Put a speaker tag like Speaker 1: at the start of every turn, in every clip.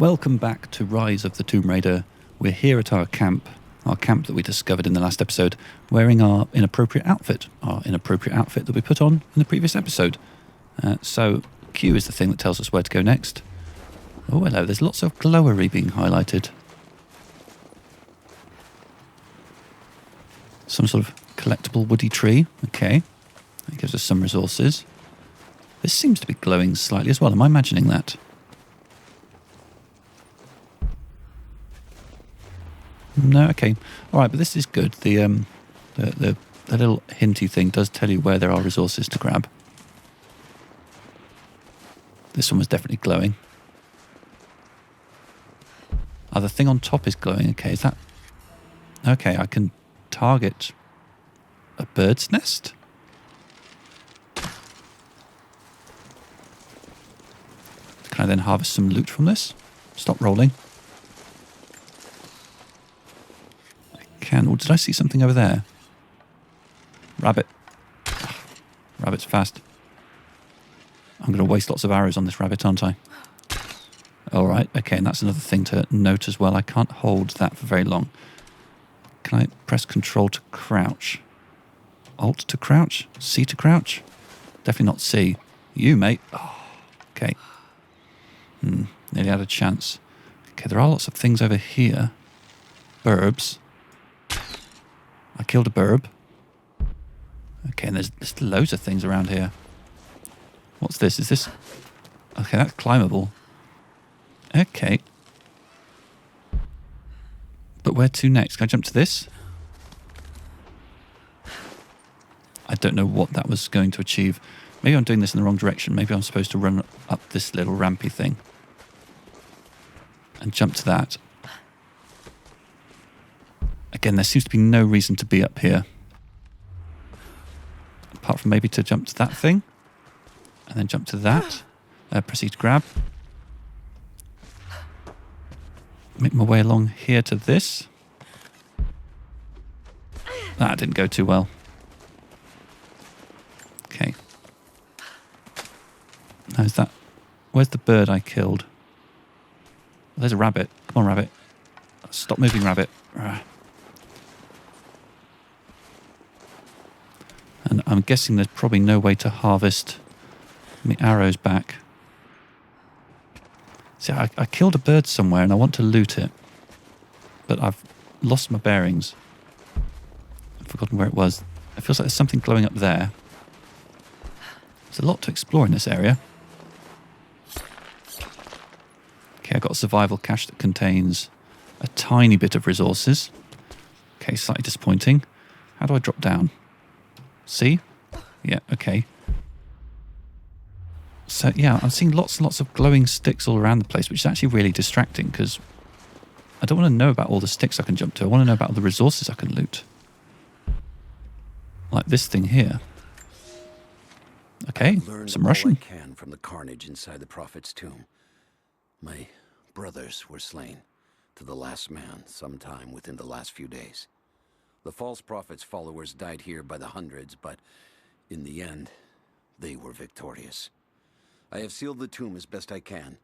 Speaker 1: Welcome back to Rise of the Tomb Raider. We're here at our camp that we discovered in the last episode, wearing our inappropriate outfit that we put on in the previous episode. So Q is the thing that tells us where to go next. Oh, hello, there's lots of glowery being highlighted. Some sort of collectible woody tree. Okay, that gives us some resources. This seems to be glowing slightly as well. Am I imagining that? No, okay. All right, but this is good. The little hinty thing does tell you where there are resources to grab. This one was definitely glowing. Oh, the thing on top is glowing. Okay, is that... Okay, I can target a bird's nest? Can I then harvest some loot from this? Stop rolling. Oh, did I see something over there? Rabbit. Rabbit's fast. I'm going to waste lots of arrows on this rabbit, aren't I? Alright, okay, and that's another thing to note as well. I can't hold that for very long. Can I press Control to crouch? Alt to crouch? C to crouch? Definitely not C. You, mate. Oh, okay. Nearly had a chance. Okay, there are lots of things over here. Burbs. I killed a burb. Okay, and there's loads of things around here. What's this? Is this... Okay, that's climbable. Okay. But where to next? Can I jump to this? I don't know what that was going to achieve. Maybe I'm doing this in the wrong direction. Maybe I'm supposed to run up this little rampy thing. And jump to that. Again, there seems to be no reason to be up here. Apart from maybe to jump to that thing. And then jump to that. Proceed to grab. Make my way along here to this. That didn't go too well. Okay. Now is that... Where's the bird I killed? There's a rabbit. Come on, rabbit. Stop moving, rabbit. And I'm guessing there's probably no way to harvest my arrows back. See, I killed a bird somewhere and I want to loot it. But I've lost my bearings. I've forgotten where it was. It feels like there's something glowing up there. There's a lot to explore in this area. Okay, I've got a survival cache that contains a tiny bit of resources. Okay, slightly disappointing. How do I drop down? See? Yeah, okay. So, yeah, I'm seeing lots and lots of glowing sticks all around the place, which is actually really distracting because I don't want to know about all the sticks I can jump to. I want to know about the resources I can loot. Like this thing here. Okay, some Russian.
Speaker 2: I can from the carnage inside the Prophet's tomb. My brothers were slain, to the last man, sometime within the last few days. The false prophet's followers died here by the hundreds, but in the end, they were victorious. I have sealed the tomb as best I can,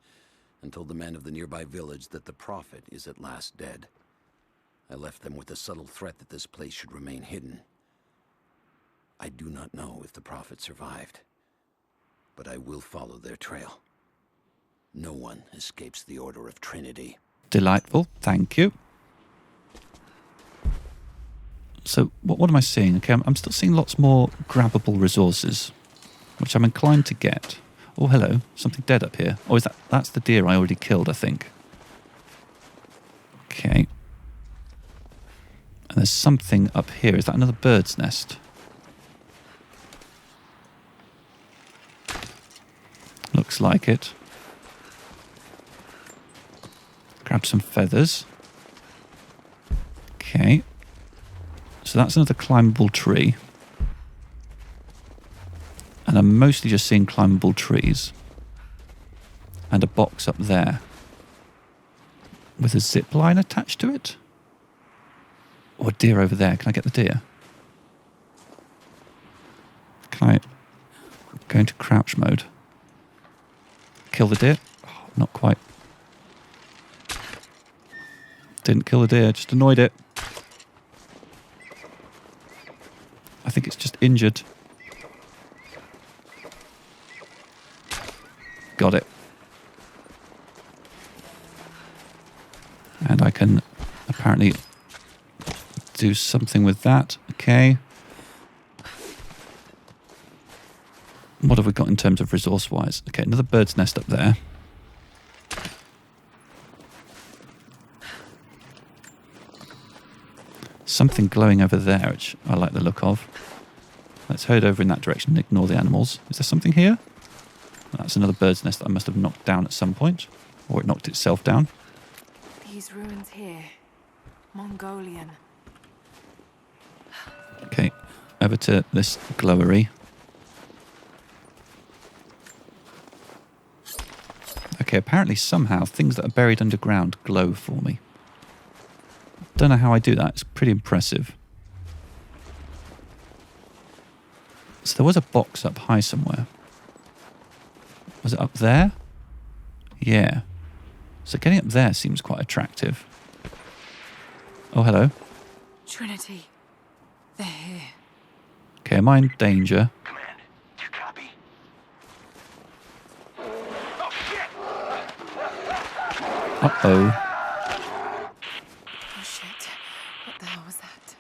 Speaker 2: and told the men of the nearby village that the prophet is at last dead. I left them with the subtle threat that this place should remain hidden. I do not know if the prophet survived, but I will follow their trail. No one escapes the Order of Trinity.
Speaker 1: Delightful, thank you. So, what am I seeing? Okay, I'm still seeing lots more grabbable resources, which I'm inclined to get. Oh, hello, something dead up here. Oh, that's the deer I already killed, I think. Okay. And there's something up here. Is that another bird's nest? Looks like it. Grab some feathers. Okay. So that's another climbable tree. And I'm mostly just seeing climbable trees. And a box up there. With a zip line attached to it? Or a deer over there. Can I get the deer? Can I go into crouch mode? Kill the deer? Oh, not quite. Didn't kill the deer, just annoyed it. I think it's just injured. Got it. And I can apparently do something with that. Okay. What have we got in terms of resource-wise? Okay, another bird's nest up there. Something glowing over there, which I like the look of. Let's head over in that direction and ignore the animals. Is there something here? That's another bird's nest that I must have knocked down at some point. Or it knocked itself down.
Speaker 3: These ruins here. Mongolian.
Speaker 1: Okay, over to this glowery. Okay, apparently somehow things that are buried underground glow for me. Don't know how I do that. It's pretty impressive. So there was a box up high somewhere. Was it up there? Yeah. So getting up there seems quite attractive. Oh, hello.
Speaker 3: Trinity. They're here.
Speaker 1: Okay, am I in danger?
Speaker 4: Command, do you copy? Oh, shit!
Speaker 1: Uh-oh.
Speaker 3: Oh shit. What the hell was that?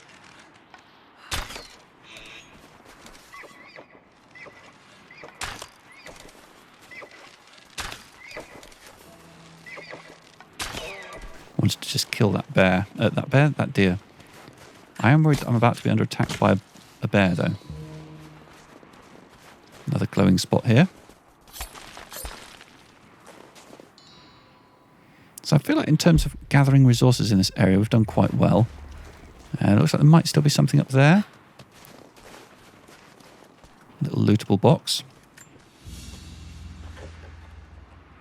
Speaker 1: Wanted to just kill that bear. That deer. I am worried I'm about to be under attack by a bear, though. Another glowing spot here. So I feel like in terms of gathering resources in this area, we've done quite well. It looks like there might still be something up there. Little lootable box.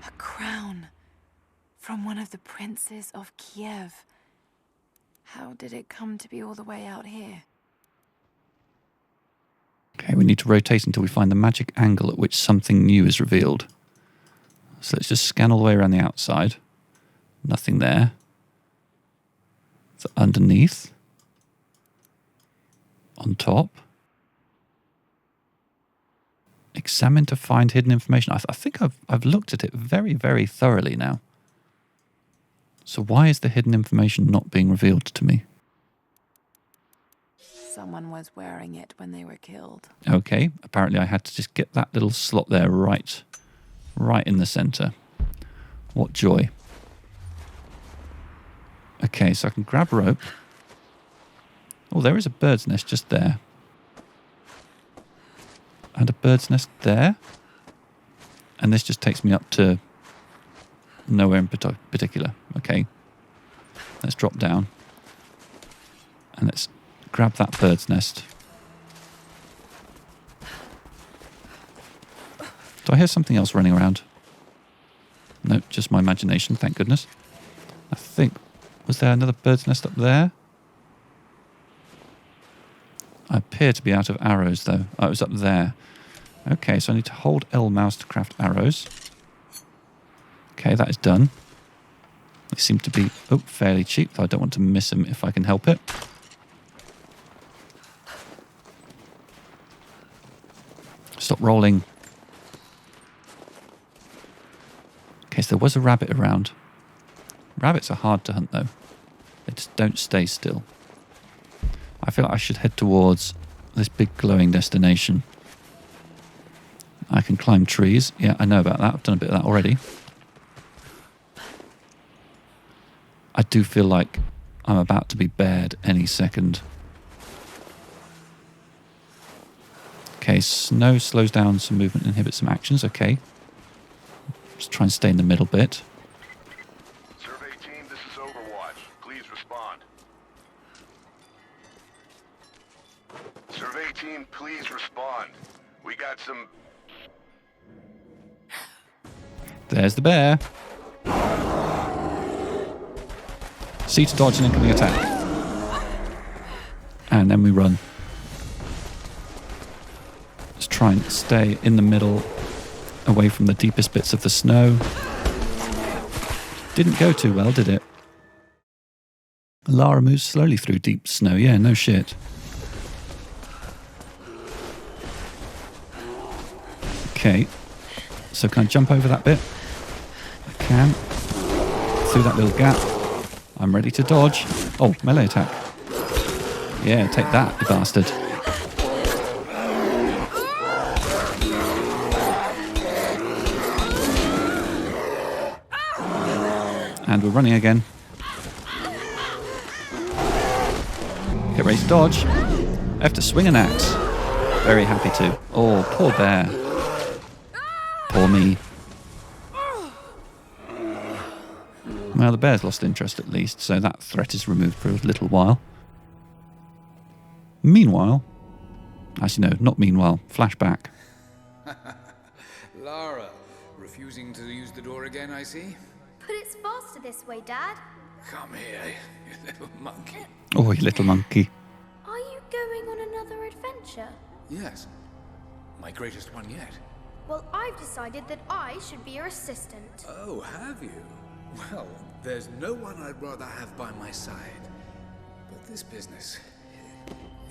Speaker 3: A crown. From one of the princes of Kiev. How did it come to be all the way out here?
Speaker 1: Okay, we need to rotate until we find the magic angle at which something new is revealed. So let's just scan all the way around the outside. Nothing there. So underneath. On top. Examine to find hidden information. I think I've looked at it very, very thoroughly now. So why is the hidden information not being revealed to me?
Speaker 3: Someone was wearing it when they were killed.
Speaker 1: Okay, apparently I had to just get that little slot there right in the centre. What joy. Okay, so I can grab rope. Oh, there is a bird's nest just there. And a bird's nest there. And this just takes me up to nowhere in particular. Okay. Let's drop down. And let's grab that bird's nest. Do I hear something else running around? No, just my imagination, thank goodness. I think, was there another bird's nest up there? I appear to be out of arrows though. Oh, it was up there. Okay, so I need to hold L mouse to craft arrows. Okay, that is done. They seem to be fairly cheap, though I don't want to miss them if I can help it. Stop rolling. Okay, so there was a rabbit around. Rabbits are hard to hunt, though. They just don't stay still. I feel like I should head towards this big glowing destination. I can climb trees. Yeah, I know about that. I've done a bit of that already. I do feel like I'm about to be bared any second. Okay, snow slows down some movement and inhibits some actions. Okay. Just try and stay in the middle bit.
Speaker 4: Survey team, this is Overwatch. Please respond. Survey team, please respond. We got some...
Speaker 1: There's the bear. C to dodge an incoming attack. And then we run. Just try and stay in the middle, away from the deepest bits of the snow. Didn't go too well, did it? Lara moves slowly through deep snow. Yeah, no shit. Okay. So can I jump over that bit? I can. Through that little gap. I'm ready to dodge. Oh, melee attack. Yeah, take that, you bastard. And we're running again. Get ready to dodge. I have to swing an axe. Very happy to. Oh, poor bear. Poor me. Well, the bear's lost interest at least, so that threat is removed for a little while. Meanwhile... Actually, no, not meanwhile. Flashback.
Speaker 5: Lara, refusing to use the door again, I see?
Speaker 6: But it's faster this way, Dad.
Speaker 5: Come here, you little monkey.
Speaker 1: Oh, you little monkey.
Speaker 6: Are you going on another adventure?
Speaker 5: Yes, my greatest one yet.
Speaker 6: Well, I've decided that I should be your assistant.
Speaker 5: Oh, have you? Well, there's no one I'd rather have by my side. But this business,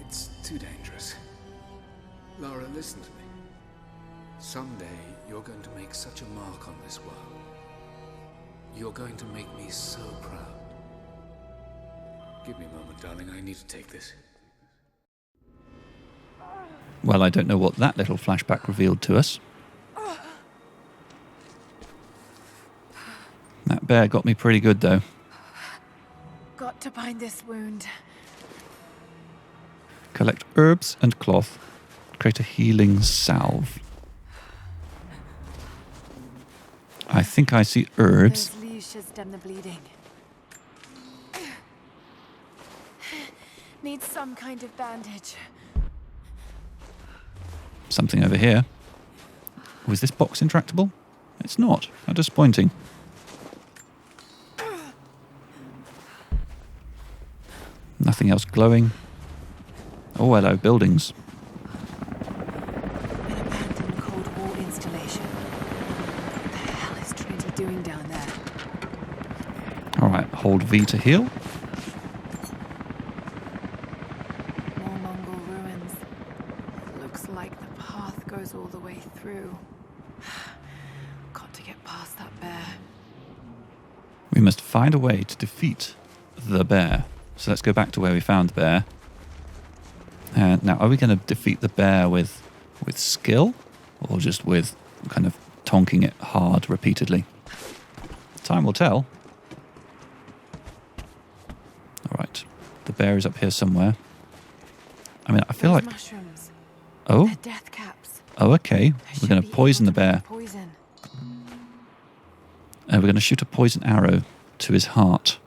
Speaker 5: it's too dangerous. Lara, listen to me. Someday, you're going to make such a mark on this world. You're going to make me so proud. Give me a moment, darling. I need to take this.
Speaker 1: Well, I don't know what that little flashback revealed to us. That bear got me pretty good, though.
Speaker 3: Got to bind this wound.
Speaker 1: Collect herbs and cloth. Create a healing salve. I think I see herbs.
Speaker 3: Those leaves should stem the bleeding. Need some kind of bandage.
Speaker 1: Something over here. Was this box interactable? It's not. How disappointing. Nothing else glowing. Oh, hello, buildings.
Speaker 3: An abandoned Cold War installation. What the hell is Trinity doing down there?
Speaker 1: Alright, hold V to heal.
Speaker 3: More Mongol ruins. Looks like the path goes all the way through. Got to get past that bear.
Speaker 1: We must find a way to defeat the bear. So let's go back to where we found the bear. Now, are we going to defeat the bear with skill? Or just with kind of tonking it hard repeatedly? Time will tell. Alright. The bear is up here somewhere. I mean, I feel
Speaker 3: Those
Speaker 1: like...
Speaker 3: mushrooms.
Speaker 1: Oh?
Speaker 3: They're death caps.
Speaker 1: Oh, okay.
Speaker 3: They
Speaker 1: We're
Speaker 3: should
Speaker 1: going
Speaker 3: be
Speaker 1: to poison the
Speaker 3: able to
Speaker 1: bear.
Speaker 3: make Poison.
Speaker 1: And we're going to shoot a poison arrow to his heart.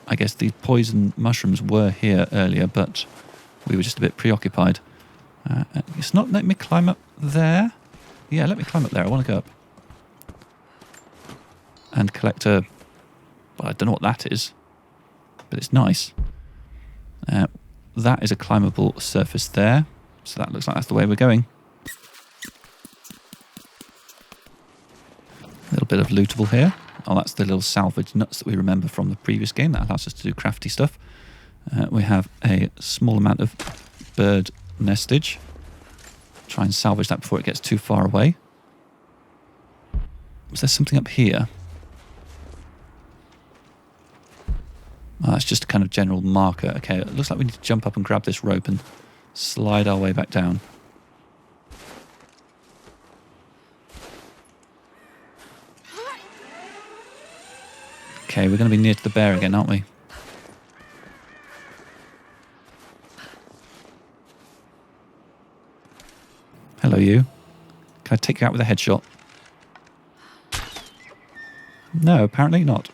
Speaker 1: I guess the poison mushrooms were here earlier, but we were just a bit preoccupied. It's not letting me climb up there. Yeah, let me climb up there. I want to go up. And collect a... Well, I don't know what that is, but it's nice. That is a climbable surface there. So that looks like that's the way we're going. A little bit of lootable here. Oh, that's the little salvage nuts that we remember from the previous game. That allows us to do crafty stuff. We have a small amount of bird nestage. Try and salvage that before it gets too far away. Was there something up here? Oh, that's just a kind of general marker. Okay, it looks like we need to jump up and grab this rope and slide our way back down. Okay, we're going to be near to the bear again, aren't we? Hello, you. Can I take you out with a headshot? No, apparently not.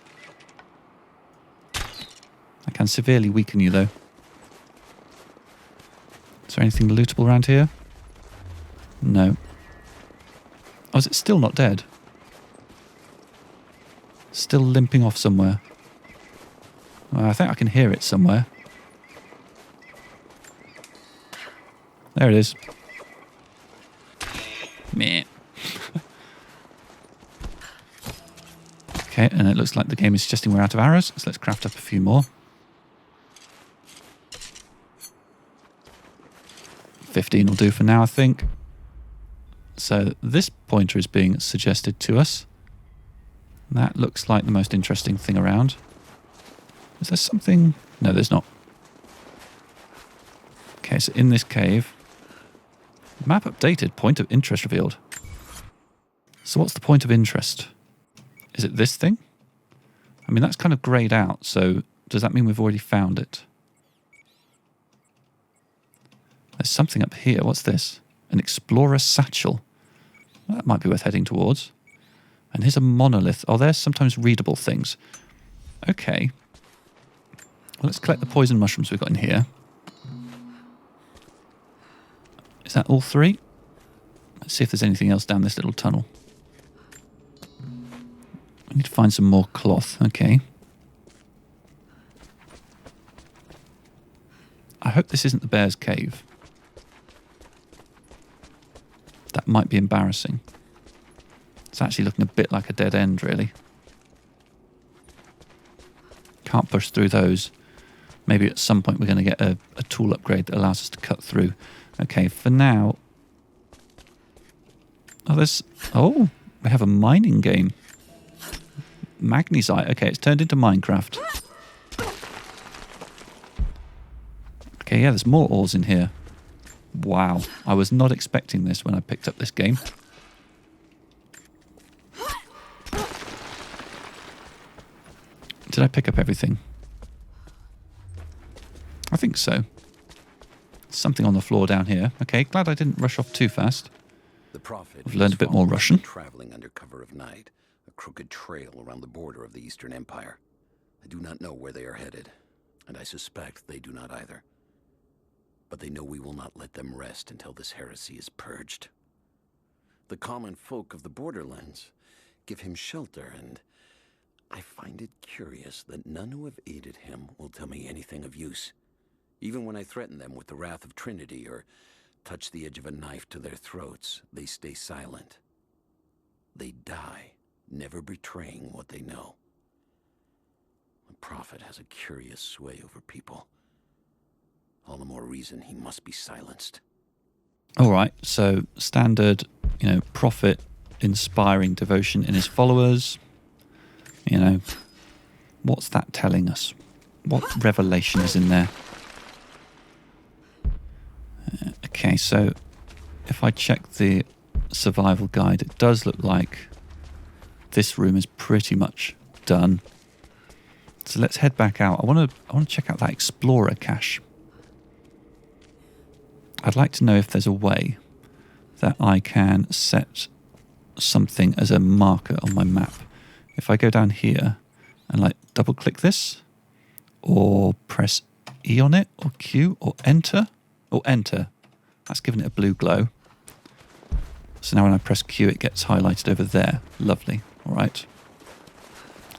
Speaker 1: I can severely weaken you, though. Is there anything lootable around here? No. Oh, is it still not dead? Still limping off somewhere. Well, I think I can hear it somewhere. There it is. Meh. Okay, and it looks like the game is suggesting we're out of arrows, so let's craft up a few more. 15 will do for now, I think. So this pointer is being suggested to us. That looks like the most interesting thing around. Is there something? No, there's not. Okay, so in this cave, map updated, point of interest revealed. So what's the point of interest? Is it this thing? I mean, that's kind of greyed out, so does that mean we've already found it? There's something up here. What's this? An explorer satchel. Well, that might be worth heading towards. And here's a monolith. Oh, there's sometimes readable things. Okay. Well, let's collect the poison mushrooms we've got in here. Is that all 3? Let's see if there's anything else down this little tunnel. I need to find some more cloth. Okay. I hope this isn't the bear's cave. That might be embarrassing. It's actually looking a bit like a dead end, really. Can't push through those. Maybe at some point we're going to get a tool upgrade that allows us to cut through. Okay, for now... Oh, we have a mining game. Magnesite. Okay, it's turned into Minecraft. Okay, yeah, there's more ores in here. Wow, I was not expecting this when I picked up this game. Did I pick up everything? I think so. Something on the floor down here. Okay, glad I didn't rush off too fast.
Speaker 2: The Prophet
Speaker 1: I've learned a bit more Russian.
Speaker 2: Traveling under cover of night, a crooked trail around the border of the Eastern Empire. I do not know where they are headed, and I suspect they do not either. But they know we will not let them rest until this heresy is purged. The common folk of the borderlands give him shelter, and I find it curious that none who have aided him will tell me anything of use. Even when I threaten them with the wrath of Trinity or touch the edge of a knife to their throats, they stay silent. They die, never betraying what they know. The Prophet has a curious sway over people. All the more reason he must be silenced.
Speaker 1: All right, so standard, Prophet inspiring devotion in his followers. What's that telling us? What revelation is in there? Okay, so if I check the survival guide, it does look like this room is pretty much done. So let's head back out. I want to check out that explorer cache. I'd like to know if there's a way that I can set something as a marker on my map. If I go down here and double click this, or press E on it, or Q, or enter, that's given it a blue glow. So now when I press Q, it gets highlighted over there. Lovely. All right.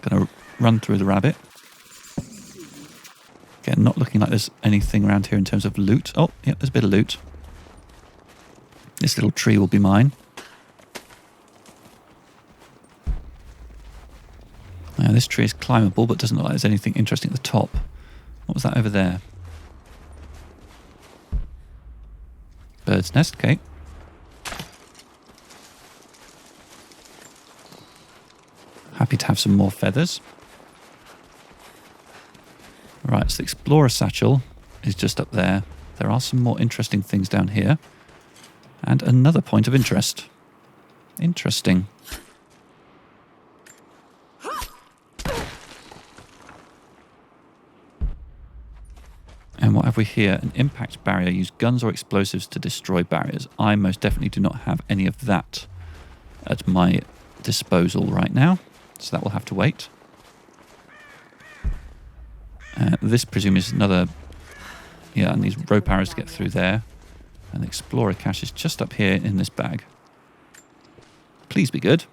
Speaker 1: Going to run through the rabbit. Again, not looking like there's anything around here in terms of loot. Oh, yeah, there's a bit of loot. This little tree will be mine. Now, this tree is climbable, but doesn't look like there's anything interesting at the top. What was that over there? Bird's nest, okay. Happy to have some more feathers. Right, so the Explorer Satchel is just up there. There are some more interesting things down here. And another point of interest. Interesting. And what have we here? An impact barrier. Use guns or explosives to destroy barriers. I most definitely do not have any of that at my disposal right now. So that will have to wait. This, presume, is another... Yeah, and these rope arrows to get through there. And the Explorer cache is just up here in this bag. Please be good.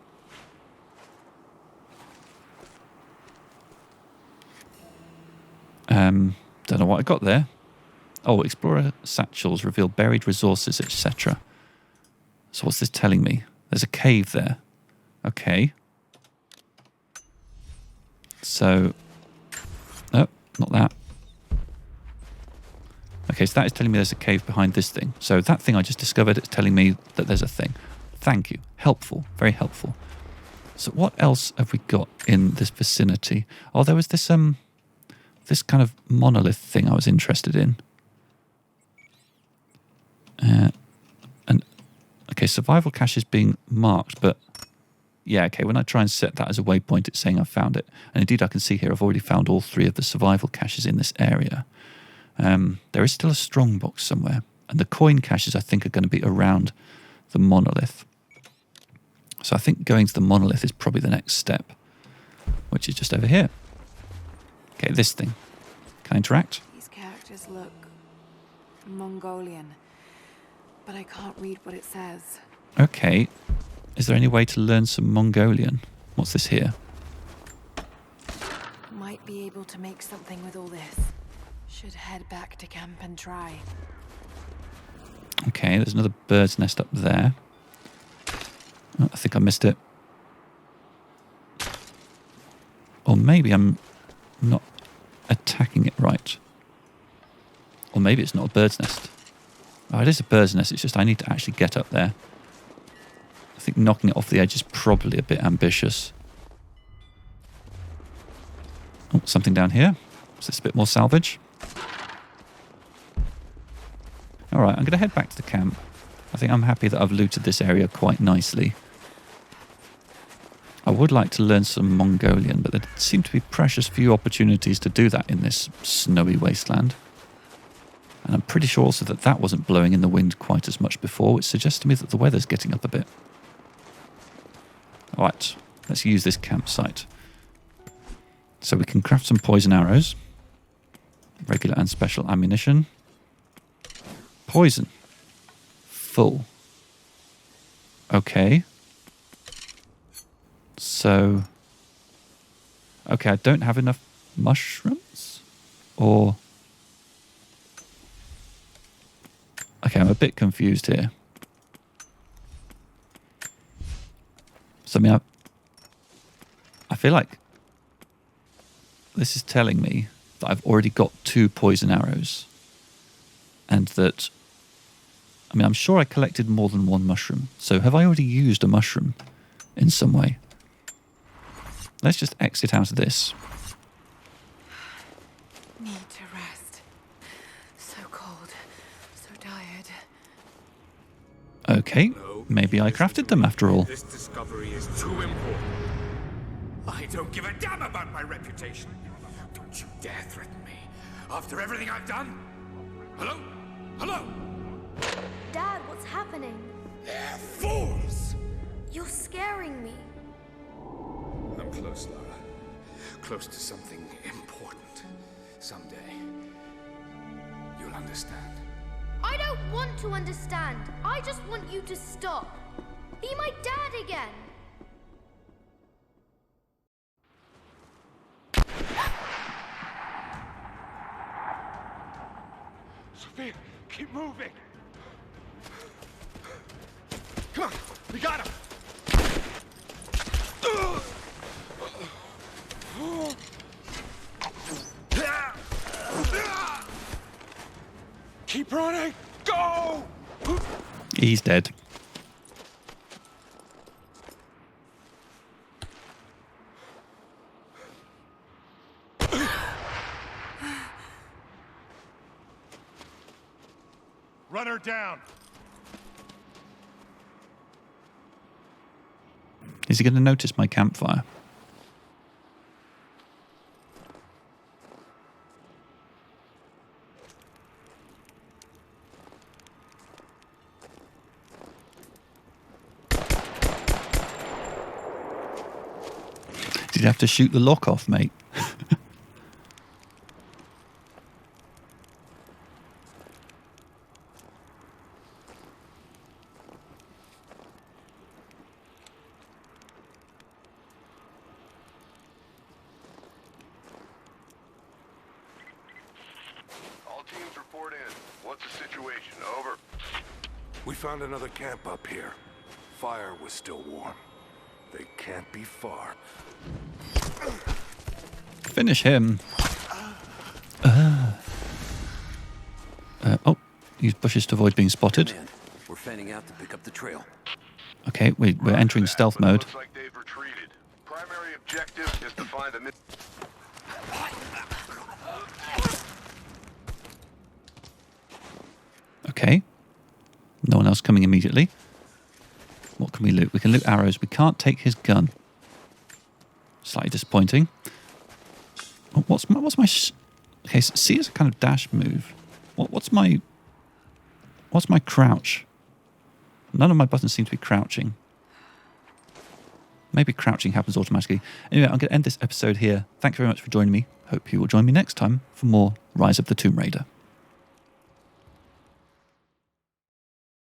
Speaker 1: Don't know what I got there. Oh, Explorer satchels reveal buried resources, etc. So what's this telling me? There's a cave there. Okay. So, no, not that. Okay, so that is telling me there's a cave behind this thing. So that thing I just discovered is telling me that there's a thing. Thank you. Helpful. Very helpful. So what else have we got in this vicinity? Oh, there was this this kind of monolith thing I was interested in. And okay, survival cache is being marked, but yeah, okay, when I try and set that as a waypoint, it's saying I've found it. And indeed, I can see here I've already found all 3 of the survival caches in this area. There is still a strongbox somewhere, and the coin caches I think are going to be around the monolith. So I think going to the monolith is probably the next step, which is just over here. Okay, this thing. Can I interact?
Speaker 3: These characters look Mongolian, but I can't read what it says.
Speaker 1: Okay. Is there any way to learn some Mongolian? What's this here?
Speaker 3: Might be able to make something with all this. Should head back to camp and try.
Speaker 1: Okay, there's another bird's nest up there. Oh, I think I missed it. Or maybe I'm not attacking it right. Or maybe it's not a bird's nest. Oh, it is a bird's nest. It's just I need to actually get up there. I think knocking it off the edge is probably a bit ambitious. Oh, something down here. Is this a bit more salvage? Alright, I'm going to head back to the camp. I think I'm happy that I've looted this area quite nicely. I would like to learn some Mongolian, but there seem to be precious few opportunities to do that in this snowy wasteland. And I'm pretty sure also that that wasn't blowing in the wind quite as much before, which suggests to me that the weather's getting up a bit. Alright, let's use this campsite. So we can craft some poison arrows. Regular and special ammunition. Poison. Full. Okay. So... okay, I don't have enough mushrooms? Or... okay, I'm a bit confused here. So, I mean, I feel like this is telling me that I've already got 2 poison arrows. And that... I mean, I'm sure I collected more than 1 mushroom. So have I already used a mushroom in some way? Let's just exit out of this.
Speaker 3: Need to rest. So cold. So tired.
Speaker 1: Okay, maybe I crafted them after all.
Speaker 7: This discovery is too important. I don't give a damn about my reputation. Don't you dare threaten me. After everything I've done. Hello? Hello?
Speaker 6: Dad, what's happening?
Speaker 7: They're fools!
Speaker 6: You're scaring me.
Speaker 5: I'm close, Lara. Close to something important. Someday, you'll understand.
Speaker 6: I don't want to understand. I just want you to stop. Be my dad again.
Speaker 7: Sophia, keep moving! Come on, we got him! Keep running! Go!
Speaker 1: He's dead.
Speaker 4: Run her down.
Speaker 1: Is he going to notice my campfire? Did you have to shoot the lock off, mate?
Speaker 4: All teams report in. What's the situation? Over.
Speaker 8: We found another camp up here. Fire was still warm. They can't be far.
Speaker 1: Finish him. Oh, use bushes to avoid being spotted.
Speaker 2: Man, we're fanning out to pick up the trail.
Speaker 1: Okay, we're entering
Speaker 4: Roger that,
Speaker 1: stealth
Speaker 4: but it
Speaker 1: mode.
Speaker 4: looks like they've retreated. Primary objective is to find the
Speaker 1: Okay. No one else coming immediately. What can we loot? We can loot arrows. We can't take his gun. Slightly disappointing. Oh, what's my okay, so C is a kind of dash move. What's my crouch? None of my buttons seem to be crouching. Maybe crouching happens automatically. Anyway, I'm going to end this episode here. Thank you very much for joining me. Hope you will join me next time for more Rise of the Tomb Raider.